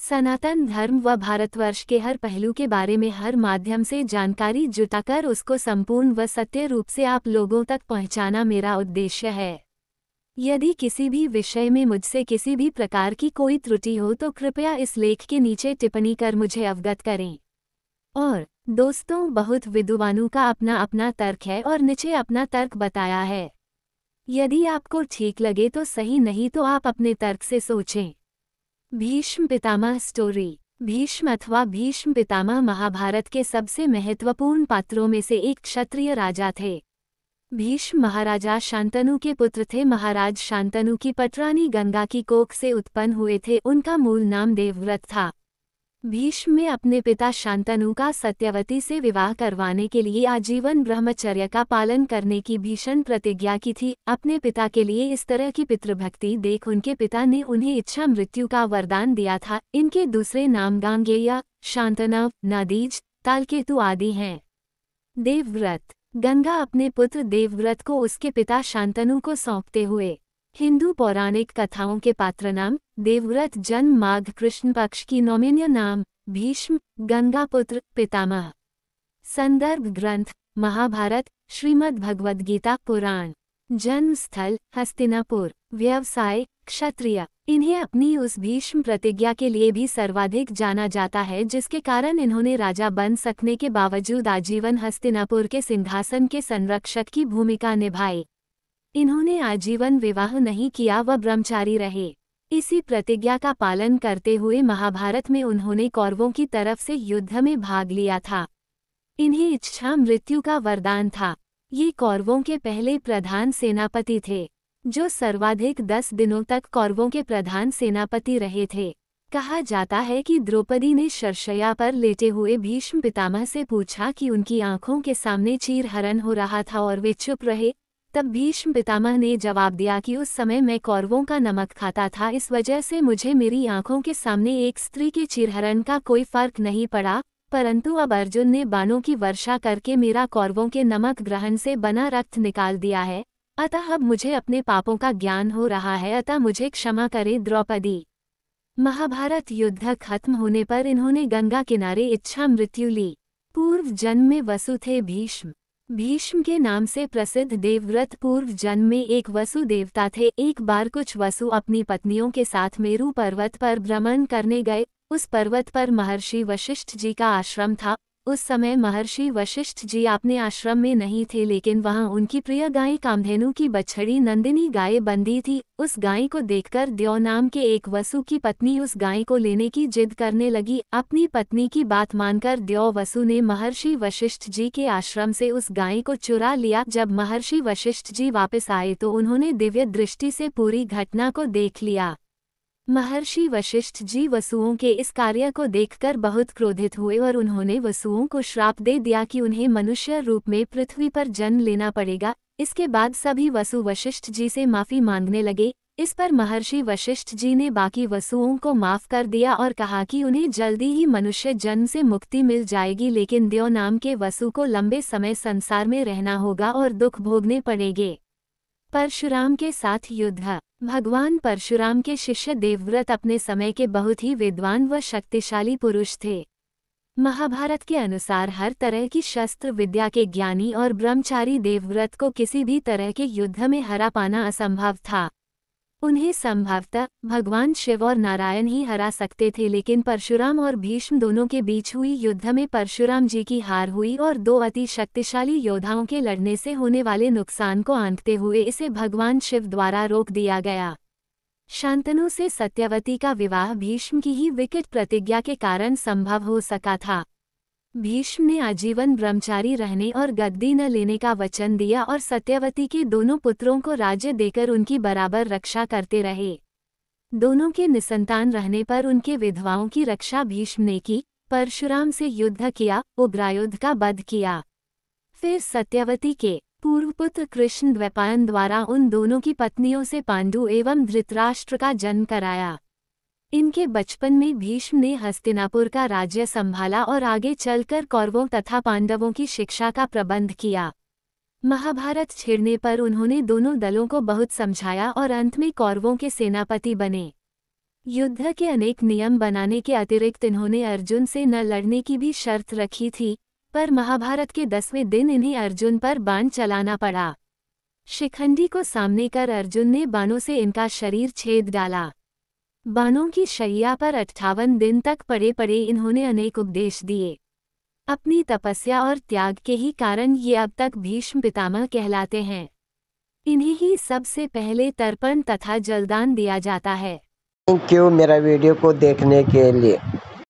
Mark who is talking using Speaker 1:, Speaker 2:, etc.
Speaker 1: सनातन धर्म व भारतवर्ष के हर पहलू के बारे में हर माध्यम से जानकारी जुटाकर उसको संपूर्ण व सत्य रूप से आप लोगों तक पहुंचाना मेरा उद्देश्य है। यदि किसी भी विषय में मुझसे किसी भी प्रकार की कोई त्रुटि हो तो कृपया इस लेख के नीचे टिप्पणी कर मुझे अवगत करें। और दोस्तों, बहुत विद्वानों का अपना अपना तर्क है और नीचे अपना तर्क बताया है। यदि आपको ठीक लगे तो सही, नहीं तो आप अपने तर्क से सोचें। भीष्म पितामह स्टोरी। भीष्म अथवा भीष्म पितामह महाभारत के सबसे महत्वपूर्ण पात्रों में से एक क्षत्रिय राजा थे। भीष्म महाराजा शांतनु के पुत्र थे। महाराज शांतनु की पटरानी गंगा की कोख से उत्पन्न हुए थे। उनका मूल नाम देवव्रत था। भीष्म ने अपने पिता शांतनु का सत्यवती से विवाह करवाने के लिए आजीवन ब्रह्मचर्य का पालन करने की भीषण प्रतिज्ञा की थी। अपने पिता के लिए इस तरह की पितृभक्ति देख उनके पिता ने उन्हें इच्छा मृत्यु का वरदान दिया था। इनके दूसरे नाम गांगेय, शांतनव, नदीज, तालकेतु आदि हैं। देवव्रत। गंगा अपने पुत्र देवव्रत को उसके पिता शांतनु को सौंपते हुए। हिंदू पौराणिक कथाओं के पात्र नाम। देवव्रत जन्म माघ कृष्ण पक्ष की नौमिन्य नाम। भीष्म, गंगा पुत्र, पितामह। संदर्भ ग्रंथ महाभारत, श्रीमद् भगवद गीता, पुराण। जन्म स्थल हस्तिनापुर। व्यवसाय क्षत्रिय। इन्हें अपनी उस भीष्म प्रतिज्ञा के लिए भी सर्वाधिक जाना जाता है जिसके कारण इन्होंने राजा बन सकने के बावजूद आजीवन हस्तिनापुर के सिंहासन के संरक्षक की भूमिका निभाई। इन्होंने आजीवन विवाह नहीं किया व ब्रह्मचारी रहे। इसी प्रतिज्ञा का पालन करते हुए महाभारत में उन्होंने कौरवों की तरफ से युद्ध में भाग लिया था। इन्हें इच्छा मृत्यु का वरदान था। ये कौरवों के पहले प्रधान सेनापति थे, जो सर्वाधिक 10 दिनों तक कौरवों के प्रधान सेनापति रहे थे। कहा जाता है कि द्रौपदी ने शरशय्या पर लेटे हुए भीष्म पितामह से पूछा कि उनकी आंखों के सामने चीरहरण हो रहा था और वे चुप रहे। तब भीष्म पितामह ने जवाब दिया कि उस समय मैं कौरवों का नमक खाता था, इस वजह से मुझे मेरी आंखों के सामने एक स्त्री के चीरहरण का कोई फर्क नहीं पड़ा। परंतु अब अर्जुन ने बाणों की वर्षा करके मेरा कौरवों के नमक ग्रहण से बना रक्त निकाल दिया है, अतः अब मुझे अपने पापों का ज्ञान हो रहा है, अतः मुझे क्षमा करे द्रौपदी। महाभारत युद्ध खत्म होने पर इन्होंने गंगा किनारे इच्छा मृत्यु ली। पूर्व जन्म में वसु थे भीष्म। भीष्म के नाम से प्रसिद्ध देवव्रत पूर्व जन्म में एक वसु देवता थे। एक बार कुछ वसु अपनी पत्नियों के साथ मेरु पर्वत पर भ्रमण करने गए। उस पर्वत पर महर्षि वशिष्ठ जी का आश्रम था। उस समय महर्षि वशिष्ठ जी अपने आश्रम में नहीं थे, लेकिन वहां उनकी प्रिय गाय कामधेनु की बछड़ी नंदिनी गाय बंधी थी। उस गाय को देखकर द्यौ नाम के एक वसु की पत्नी उस गाय को लेने की जिद करने लगी। अपनी पत्नी की बात मानकर द्यौ वसु ने महर्षि वशिष्ठ जी के आश्रम से उस गाय को चुरा लिया। जब महर्षि वशिष्ठ जी वापस आए तो उन्होंने दिव्य दृष्टि से पूरी घटना को देख लिया। महर्षि वशिष्ठ जी वसुओं के इस कार्य को देखकर बहुत क्रोधित हुए और उन्होंने वसुओं को श्राप दे दिया कि उन्हें मनुष्य रूप में पृथ्वी पर जन्म लेना पड़ेगा। इसके बाद सभी वसु वशिष्ठ जी से माफी मांगने लगे। इस पर महर्षि वशिष्ठ जी ने बाकी वसुओं को माफ कर दिया और कहा कि उन्हें जल्दी ही मनुष्य जन्म से मुक्ति मिल जाएगी, लेकिन द्यौ नाम के वसु को लंबे समय संसार में रहना होगा और दुख भोगने पड़ेंगे। परशुराम के साथ युद्ध। भगवान परशुराम के शिष्य देवव्रत अपने समय के बहुत ही विद्वान व शक्तिशाली पुरुष थे। महाभारत के अनुसार हर तरह की शस्त्र विद्या के ज्ञानी और ब्रह्मचारी देवव्रत को किसी भी तरह के युद्ध में हरा पाना असंभव था। उन्हें संभवतः भगवान शिव और नारायण ही हरा सकते थे, लेकिन परशुराम और भीष्म दोनों के बीच हुई युद्ध में परशुराम जी की हार हुई और दो अति शक्तिशाली योद्धाओं के लड़ने से होने वाले नुकसान को आंकते हुए इसे भगवान शिव द्वारा रोक दिया गया। शांतनु से सत्यवती का विवाह भीष्म की ही विकट प्रतिज्ञा के कारण संभव हो सका था। भीष्म ने आजीवन ब्रह्मचारी रहने और गद्दी न लेने का वचन दिया और सत्यवती के दोनों पुत्रों को राज्य देकर उनकी बराबर रक्षा करते रहे। दोनों के निसंतान रहने पर उनके विधवाओं की रक्षा भीष्म ने की। परशुराम से युद्ध किया, उग्रायुध का वध किया। फिर सत्यवती के पूर्व पुत्र कृष्ण द्वैपायन द्वारा उन दोनों की पत्नियों से पांडु एवं धृतराष्ट्र का जन्म कराया। इनके बचपन में भीष्म ने हस्तिनापुर का राज्य संभाला और आगे चलकर कौरवों तथा पांडवों की शिक्षा का प्रबंध किया। महाभारत छिड़ने पर उन्होंने दोनों दलों को बहुत समझाया और अंत में कौरवों के सेनापति बने। युद्ध के अनेक नियम बनाने के अतिरिक्त इन्होंने अर्जुन से न लड़ने की भी शर्त रखी थी, पर महाभारत के 10वें दिन इन्हें अर्जुन पर बाण चलाना पड़ा। शिखंडी को सामने कर अर्जुन ने बाणों से इनका शरीर छेद डाला। बाणों की शैया पर 58 दिन तक पड़े पड़े इन्होंने अनेक उपदेश दिए। अपनी तपस्या और त्याग के ही कारण ये अब तक भीष्म पितामह कहलाते हैं। इन्हें ही सबसे पहले तर्पण तथा जलदान दिया जाता है।
Speaker 2: थैंक यू मेरा वीडियो को देखने के लिए।